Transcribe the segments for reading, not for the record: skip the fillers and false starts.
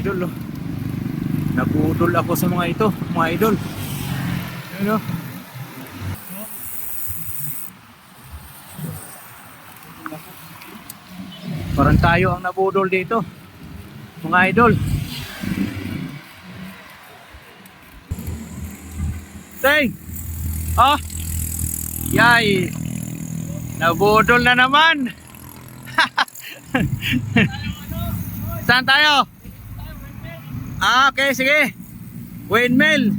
idol. Oh. Nabudol ako sa mga ito, mga idol. Ano? Parang tayo ang nabudol dito, mga idol. Tay! Ah! Yay! Nabudol na naman! Saan tayo? Ah, okay, sige. Windmill.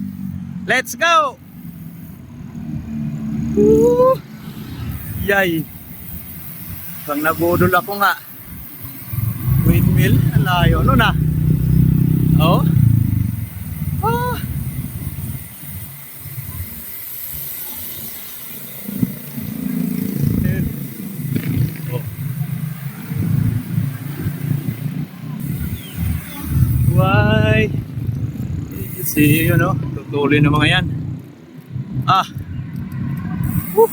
Let's go! Woo! Yay! Pang nabudol ako nga. Windmill, layo no na. Oh. Oh. Oh. Why? You see, you know, tutuloy ng mga yan. Ah. Woo.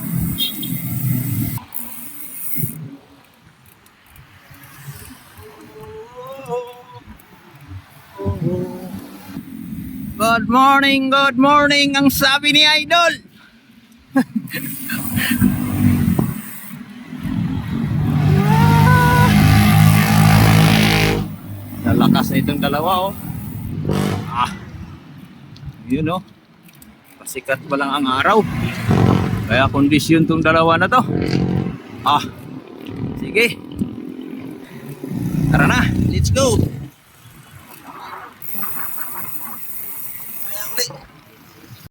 Good morning, ang sabi ni Idol. Nalakas na itong dalawa, oh. Ah, yun, oh. Pasikat pa lang ang araw. Kaya kondisyon itong dalawa na to. Ah, sige. Tara na, let's go.